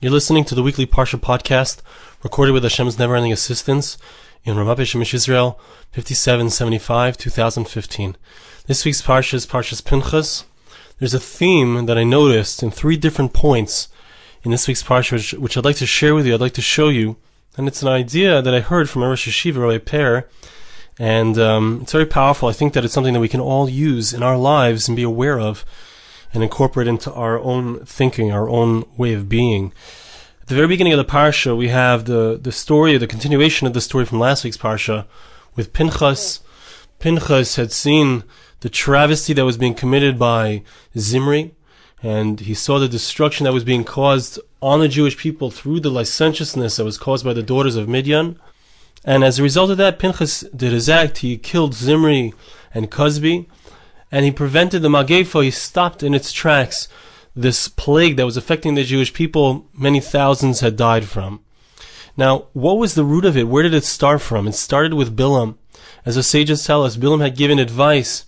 You're listening to the weekly Parsha podcast, recorded with Hashem's never-ending assistance in Ramat Shemish Israel, 5775, 2015. This week's Parsha is Parsha's Pinchas. There's a theme that I noticed in 3 different points in this week's Parsha, which I'd like to share with you, I'd like to show you. And it's an idea that I heard from a Rosh Yeshiva, Rabbi Per, and it's very powerful. I think that it's something that we can all use in our lives and be aware of and incorporate into our own thinking, our own way of being. At the very beginning of the Parsha, we have the story, the continuation of the story from last week's Parsha with Pinchas. Pinchas had seen the travesty that was being committed by Zimri, and he saw the destruction that was being caused on the Jewish people through the licentiousness that was caused by the daughters of Midian. And as a result of that, Pinchas did his act. He killed Zimri and Cosbi, and he prevented the Magefo. He stopped in its tracks this plague that was affecting the Jewish people many thousands had died from. Now, what was the root of it? Where did it start from? It started with Bilaam. As the sages tell us, Bilaam had given advice.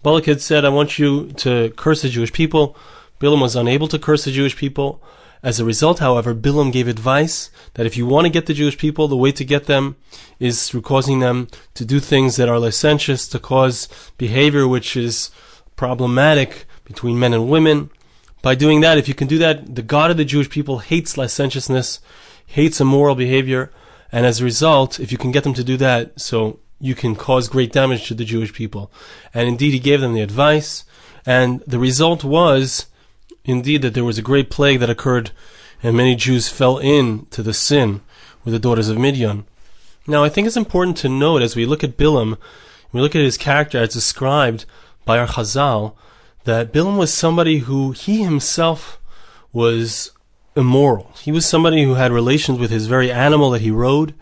Balak had said, I want you to curse the Jewish people. Bilaam was unable to curse the Jewish people. As a result, however, Bilaam gave advice that if you want to get the Jewish people, the way to get them is through causing them to do things that are licentious, to cause behavior which is problematic between men and women. By doing that, if you can do that, the God of the Jewish people hates licentiousness, hates immoral behavior, and as a result, if you can get them to do that, so you can cause great damage to the Jewish people. And indeed, he gave them the advice, and the result was indeed that there was a great plague that occurred, and many Jews fell into the sin with the daughters of Midian. Now, I think it's important to note, as we look at Bilaam, we look at his character as described by our Chazal, that Bilaam was somebody who he himself was immoral. He was somebody who had relations with his very animal that he rode.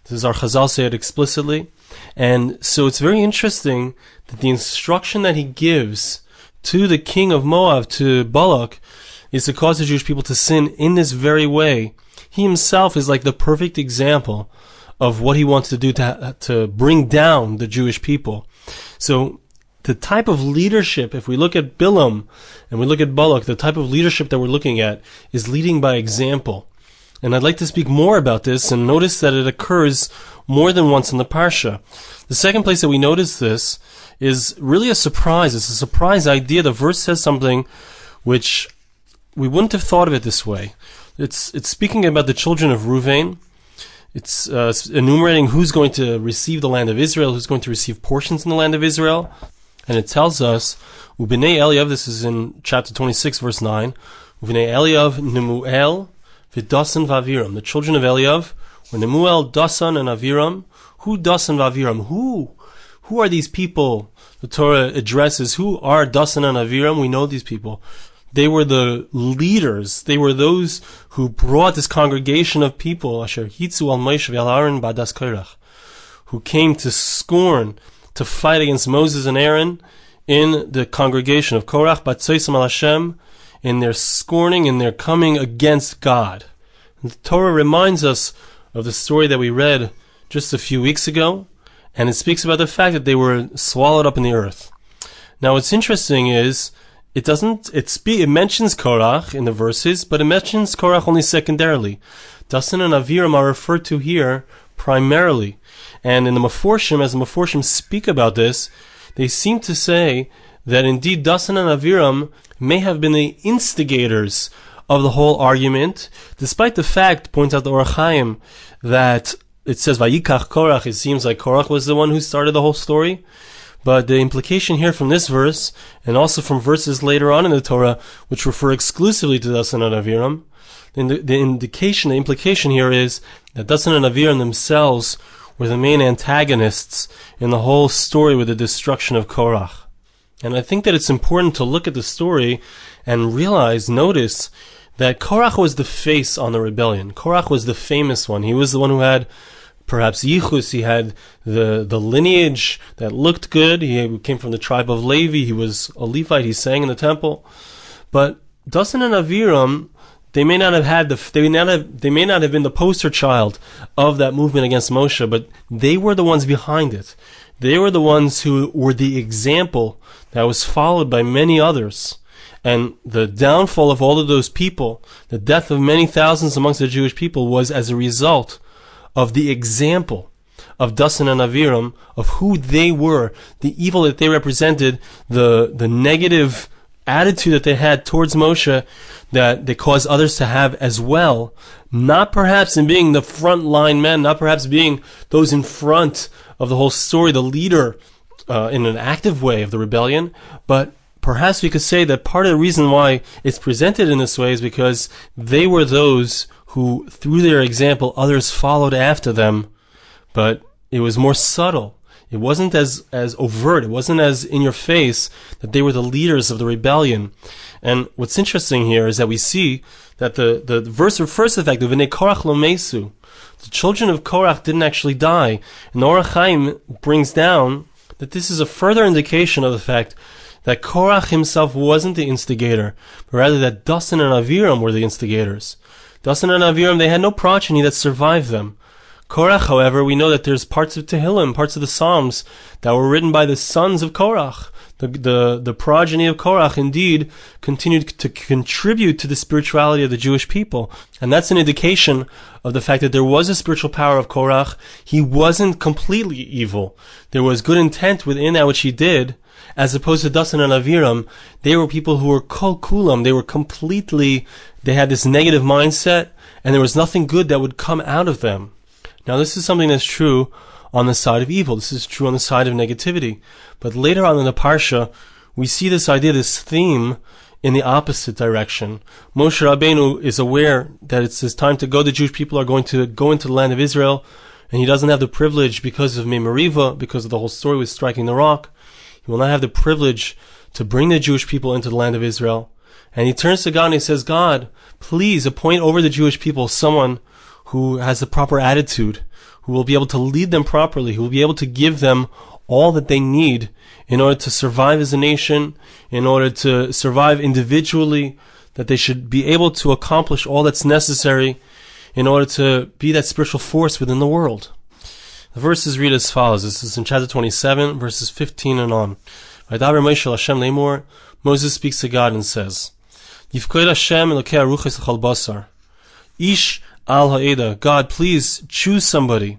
This is our Chazal say it explicitly. And so it's very interesting that the instruction that he gives to the king of Moab, to Balak, is to cause the Jewish people to sin in this very way. He himself is like the perfect example of what he wants to do to bring down the Jewish people. So the type of leadership, if we look at Bilaam and we look at Balak, the type of leadership that we're looking at is leading by example. And I'd like to speak more about this, and notice that it occurs more than once in the Parsha. The second place that we notice this is really a surprise. It's a surprise idea. The verse says something which we wouldn't have thought of it this way. It's speaking about the children of Ruvain. It's enumerating who's going to receive the land of Israel, who's going to receive portions in the land of Israel. And it tells us, Ubnei Eliav, this is in chapter 26, verse 9, Ubnei Eliav, Nemuel, Doson and Aviram. The children of Eliav were Nemuel, Doson and Aviram. Who Doson and Aviram? Who are these people the Torah addresses? Who are Doson and Aviram? We know these people. They were the leaders. They were those who brought this congregation of people, Asher Hitzu al Moshe ve'al Aaron b'adas Korach, who came to scorn, to fight against Moses and Aaron in the congregation of Korach, Batzoisam al Hashem, in their scorning, in their coming against God. And the Torah reminds us of the story that we read just a few weeks ago, and it speaks about the fact that they were swallowed up in the earth. Now, what's interesting is it mentions Korach in the verses, but it mentions Korach only secondarily. Doson and Aviram are referred to here primarily, and in the Meforshim, as the Meforshim speak about this, they seem to say that indeed Doson and Aviram may have been the instigators of the whole argument, despite the fact, points out the Orach Chaim, that it says Vayikach Korach. It seems like Korach was the one who started the whole story. But the implication here from this verse, and also from verses later on in the Torah, which refer exclusively to Doson and Aviram, the implication here is that Doson and Aviram themselves were the main antagonists in the whole story with the destruction of Korach. And I think that it's important to look at the story and notice that Korach was the face on the rebellion. Korach was the famous one. He was the one who had perhaps yichus. He had the lineage that looked good. He came from the tribe of Levi. He was a Levite. He sang in the temple. But Doson and Aviram, they may not have been the poster child of that movement against Moshe, but they were the ones behind it. They were the ones who were the example that was followed by many others. And the downfall of all of those people, the death of many thousands amongst the Jewish people, was as a result of the example of Doson and Aviram, of who they were, the evil that they represented, the negative attitude that they had towards Moshe, that they caused others to have as well. Not perhaps in being the front line men, not perhaps being those in front of the whole story, the leader in an active way of the rebellion, but perhaps we could say that part of the reason why it's presented in this way is because they were those who, through their example, others followed after them, but it was more subtle. It wasn't as overt, it wasn't as in your face that they were the leaders of the rebellion. And what's interesting here is that we see that the verse refers to the fact that V'nei Korach lo mesu, the children of Korach didn't actually die. And the Orach Chaim brings down that this is a further indication of the fact that Korach himself wasn't the instigator, but rather that Doson and Aviram were the instigators. Doson and Aviram, they had no progeny that survived them. Korach, however, we know that there's parts of Tehillim, parts of the Psalms that were written by the sons of Korach. The progeny of Korach indeed continued to contribute to the spirituality of the Jewish people. And that's an indication of the fact that there was a spiritual power of Korach. He wasn't completely evil. There was good intent within that which he did, as opposed to Doson and Aviram. They were people who were kol kulam. They had this negative mindset, and there was nothing good that would come out of them. Now, this is something that's true on the side of evil. This is true on the side of negativity. But later on in the Parsha, we see this idea, this theme, in the opposite direction. Moshe Rabbeinu is aware that it's his time to go. The Jewish people are going to go into the land of Israel, and he doesn't have the privilege because of Memariva, because of the whole story with striking the rock. He will not have the privilege to bring the Jewish people into the land of Israel. And he turns to God and he says, God, please appoint over the Jewish people someone who has the proper attitude, who will be able to lead them properly, who will be able to give them all that they need in order to survive as a nation, in order to survive individually, that they should be able to accomplish all that's necessary in order to be that spiritual force within the world. The verses read as follows. This is in chapter 27, verses 15 and on. Vaydaber Moshe el Hashem leimor, Moses speaks to God and says, Yifkoid Hashem elokei aruches l'chol basar. Ish al ha'eda, God, please choose somebody.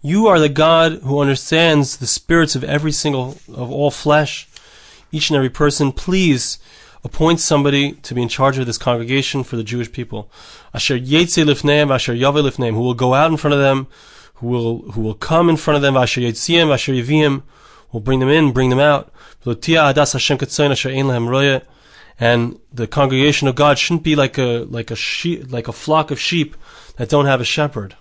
You are the God who understands the spirits of of all flesh, each and every person. Please appoint somebody to be in charge of this congregation for the Jewish people. Asher yetze lifneim, asher yave lifneim, who will go out in front of them, who will come in front of them, asher yetziem, asher yevim, will bring them in, bring them out. V'lotia adas Hashem ketzayin asher ein lehem royeh. And the congregation of God shouldn't be like a flock of sheep that don't have a shepherd.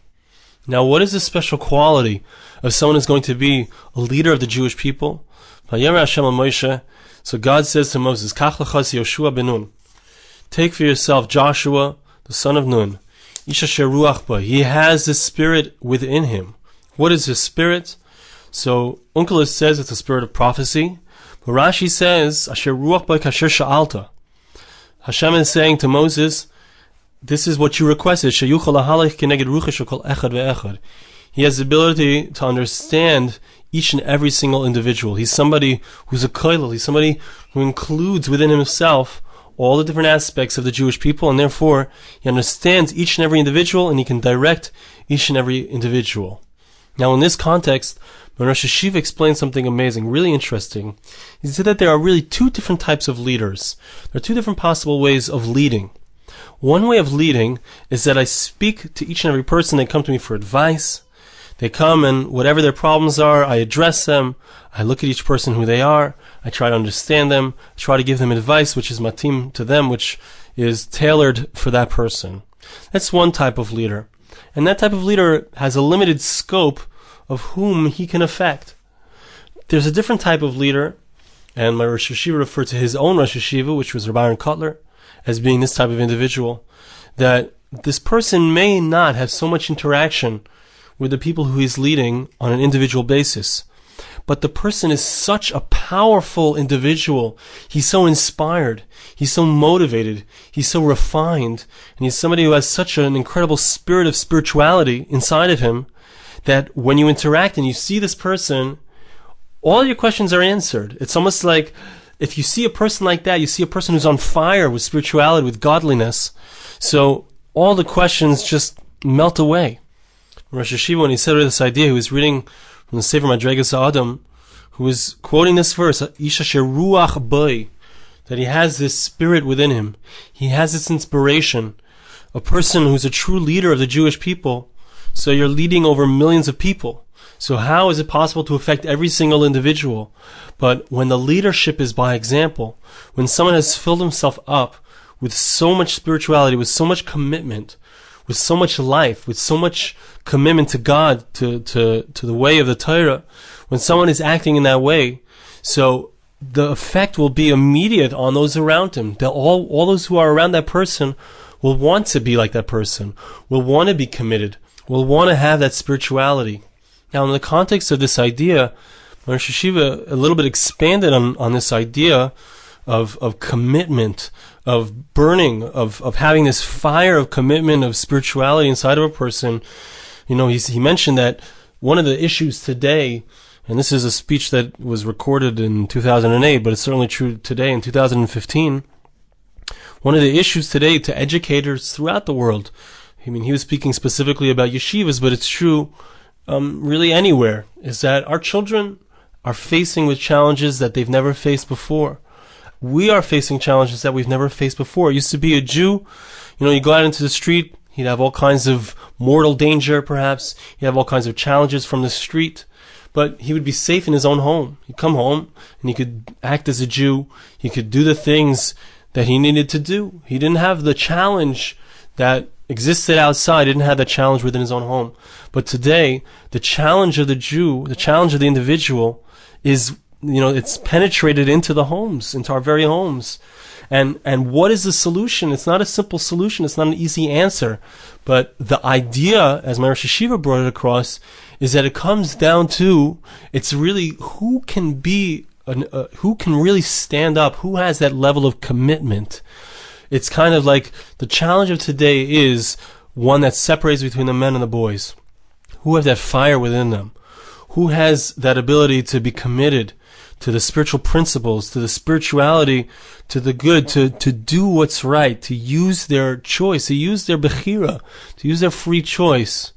Now, what is the special quality of someone who's going to be a leader of the Jewish people? So God says to Moses, Kach lechas Yoshua ben Nun. Take for yourself Joshua, the son of Nun. Ish asher ruach ba. He has the spirit within him. What is his spirit? So Onkelos says it's a spirit of prophecy. But Rashi says, Asher ruach ba kasher sha'alta. Hashem is saying to Moses, this is what you requested. He has the ability to understand each and every single individual. He's somebody who's a koilel. He's somebody who includes within himself all the different aspects of the Jewish people, and therefore he understands each and every individual, and he can direct each and every individual. Now, in this context, Rosh Hashiva explains something amazing, really interesting. He said that there are really two different types of leaders. There are two different possible ways of leading. One way of leading is that I speak to each and every person. They come to me for advice. They come and whatever their problems are, I address them. I look at each person who they are. I try to understand them. I try to give them advice which is matim to them, which is tailored for that person. That's one type of leader. And that type of leader has a limited scope of whom he can affect. There's a different type of leader, and my Rosh Hashiva referred to his own Rosh Hashiva, which was Rabbi Aaron Kotler, as being this type of individual, that this person may not have so much interaction with the people who he's leading on an individual basis. But the person is such a powerful individual. He's so inspired. He's so motivated. He's so refined. And he's somebody who has such an incredible spirit of spirituality inside of him that when you interact and you see this person, all your questions are answered. It's almost like if you see a person like that, you see a person who's on fire with spirituality, with godliness, so all the questions just melt away. Rosh Hashiva, when he said this idea, he was reading from the Sefer Madregas Adam, who was quoting this verse, Isha sheruach boi, that he has this spirit within him. He has this inspiration. A person who's a true leader of the Jewish people, so you're leading over millions of people. So how is it possible to affect every single individual? But when the leadership is by example, when someone has filled himself up with so much spirituality, with so much commitment, with so much life, with so much commitment to God, to the way of the Torah, when someone is acting in that way, so the effect will be immediate on those around him. All those who are around that person will want to be like that person, will want to be committed, will want to have that spirituality. Now, in the context of this idea, Rosh Hashiva a little bit expanded on this idea of commitment, of burning, of having this fire of commitment, of spirituality inside of a person. He mentioned that one of the issues today, and this is a speech that was recorded in 2008, but it's certainly true today in 2015, one of the issues today to educators throughout the world, he was speaking specifically about yeshivas, but it's true really anywhere, is that our children are facing with challenges that they've never faced before. We are facing challenges that we've never faced before. It used to be a Jew, you go out into the street, he'd have all kinds of mortal danger, perhaps. He'd have all kinds of challenges from the street, but he would be safe in his own home. He'd come home and he could act as a Jew. He could do the things that he needed to do. He didn't have the challenge that existed outside, didn't have that challenge within his own home. But today, the challenge of the Jew, the challenge of the individual is, it's penetrated into the homes, into our very homes. And what is the solution? It's not a simple solution. It's not an easy answer. But the idea, as my Rosh Hashiva brought it across, is that it comes down to, it's really who can really stand up, who has that level of commitment. It's kind of like the challenge of today is one that separates between the men and the boys. Who have that fire within them? Who has that ability to be committed to the spiritual principles, to the spirituality, to the good, to do what's right, to use their choice, to use their bechira, to use their free choice.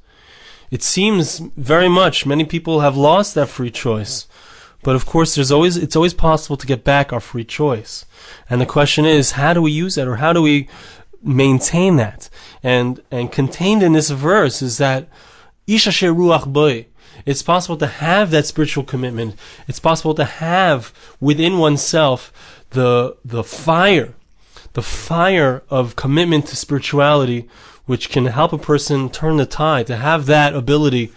It seems very much many people have lost that free choice. But of course, it's always possible to get back our free choice. And the question is, how do we use that, or how do we maintain that? And contained in this verse is that Isha sheruach boi. It's possible to have that spiritual commitment. It's possible to have within oneself the fire of commitment to spirituality, which can help a person turn the tide, to have that ability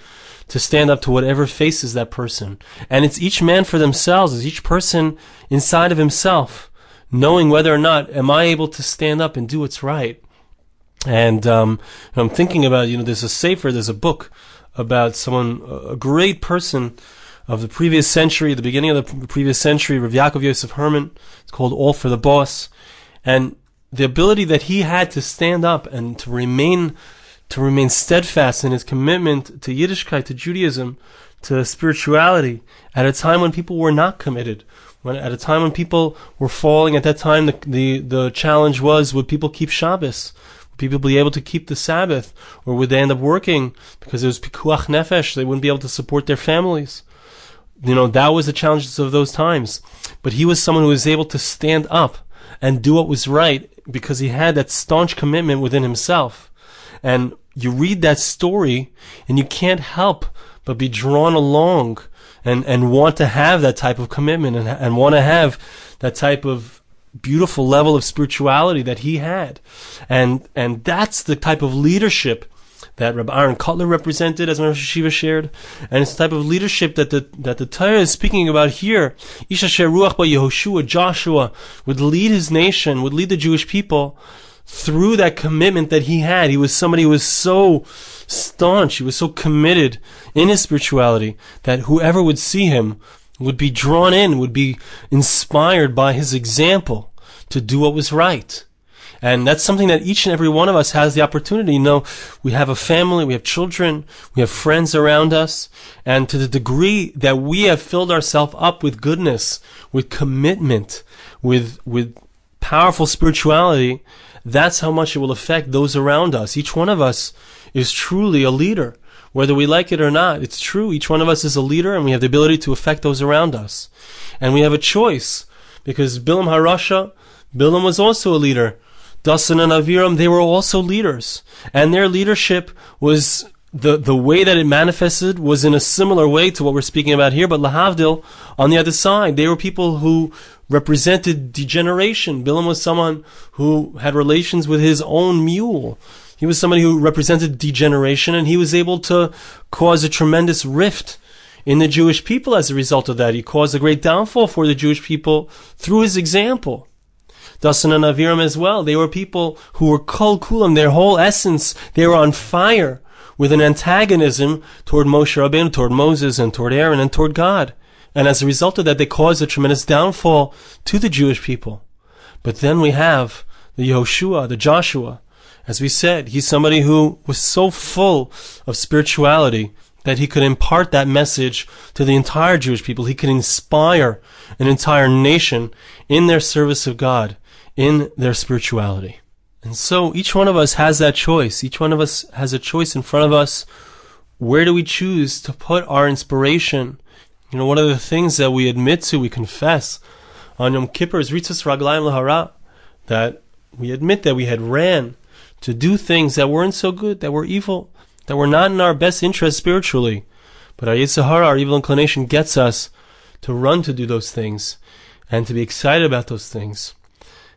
to stand up to whatever faces that person. And it's each man for themselves, it's each person inside of himself, knowing whether or not am I able to stand up and do what's right. And I'm thinking about, there's a book about someone, a great person of the previous century, the beginning of the previous century, Rav Yaakov Yosef Herman. It's called All for the Boss. And the ability that he had to stand up and to remain steadfast in his commitment to Yiddishkeit, to Judaism, to spirituality, at a time when people were not committed, at a time when people were falling. At that time, the challenge was, would people keep Shabbos? Would people be able to keep the Sabbath? Or would they end up working because it was pikuach nefesh? They wouldn't be able to support their families. That was the challenges of those times. But he was someone who was able to stand up and do what was right because he had that staunch commitment within himself. And you read that story and you can't help but be drawn along and want to have that type of commitment and want to have that type of beautiful level of spirituality that he had. And that's the type of leadership that Rabbi Aaron Kotler represented, as Rosh Hashiva shared. And it's the type of leadership that the Torah is speaking about here. Isha sheruach ba Yehoshua, Joshua, would lead his nation, would lead the Jewish people through that commitment that he had. He was somebody who was so staunch, he was so committed in his spirituality that whoever would see him would be drawn in, would be inspired by his example to do what was right. And that's something that each and every one of us has the opportunity. We have a family, we have children, we have friends around us, and to the degree that we have filled ourselves up with goodness, with commitment, with powerful spirituality, that's how much it will affect those around us. Each one of us is truly a leader. Whether we like it or not, it's true. Each one of us is a leader, and we have the ability to affect those around us. And we have a choice, because Bilaam HaRasha, Bilaam was also a leader. Doson and Aviram, they were also leaders. And their leadership was, the way that it manifested was in a similar way to what we're speaking about here. But lahavdil, on the other side, they were people who represented degeneration. Bilaam was someone who had relations with his own mule. He was somebody who represented degeneration, and he was able to cause a tremendous rift in the Jewish people as a result of that. He caused a great downfall for the Jewish people through his example. Doson and Aviram as well. They were people who were kol kulam, their whole essence, they were on fire with an antagonism toward Moshe Rabbeinu, toward Moses, and toward Aaron, and toward God. And as a result of that, they caused a tremendous downfall to the Jewish people. But then we have the Yehoshua, the Joshua. As we said, he's somebody who was so full of spirituality that he could impart that message to the entire Jewish people. He could inspire an entire nation in their service of God, in their spirituality. And so each one of us has that choice. Each one of us has a choice in front of us. Where do we choose to put our inspiration? You know, one of the things that we admit to, we confess on Yom Kippur is Ritzos Raglayim Lahara, that we admit that we had ran to do things that weren't so good, that were evil, that were not in our best interest spiritually. But our Yetzer Hara, our evil inclination, gets us to run to do those things and to be excited about those things.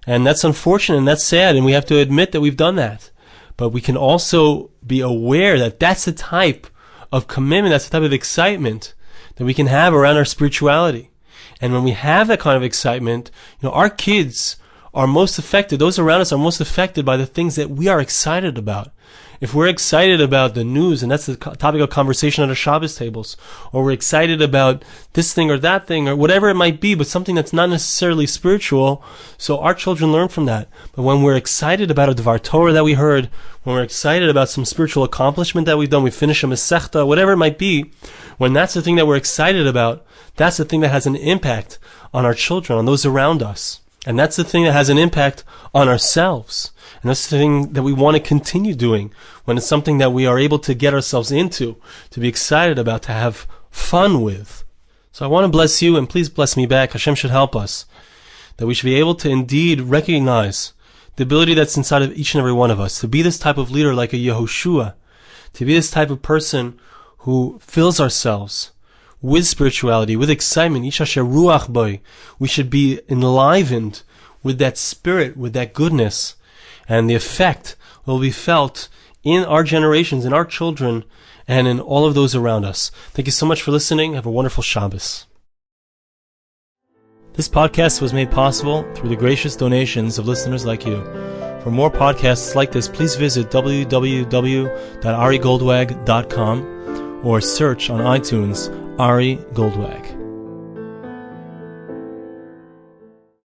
And that's unfortunate and that's sad, and we have to admit that we've done that. But we can also be aware that that's the type of commitment, that's the type of excitement that we can have around our spirituality. And when we have that kind of excitement, you know, our kids are most affected, those around us are most affected by the things that we are excited about. If we're excited about the news, and that's the topic of conversation at our Shabbos tables, or we're excited about this thing or that thing, or whatever it might be, but something that's not necessarily spiritual, so our children learn from that. But when we're excited about a Dvar Torah that we heard, when we're excited about some spiritual accomplishment that we've done, we finish a Masechta, whatever it might be, when that's the thing that we're excited about, that's the thing that has an impact on our children, on those around us. And that's the thing that has an impact on ourselves. And that's the thing that we want to continue doing when it's something that we are able to get ourselves into, to be excited about, to have fun with. So I want to bless you, and please bless me back. Hashem should help us, that we should be able to indeed recognize the ability that's inside of each and every one of us, to be this type of leader like a Yehoshua, to be this type of person who fills ourselves with spirituality, with excitement. Ish asher ruach boi. We should be enlivened with that spirit, with that goodness, and the effect will be felt in our generations, in our children, and in all of those around us. Thank you so much for listening. Have a wonderful Shabbos. This podcast was made possible through the gracious donations of listeners like you. For more podcasts like this, please visit www.arigoldwag.com or search on iTunes Ari Goldwag.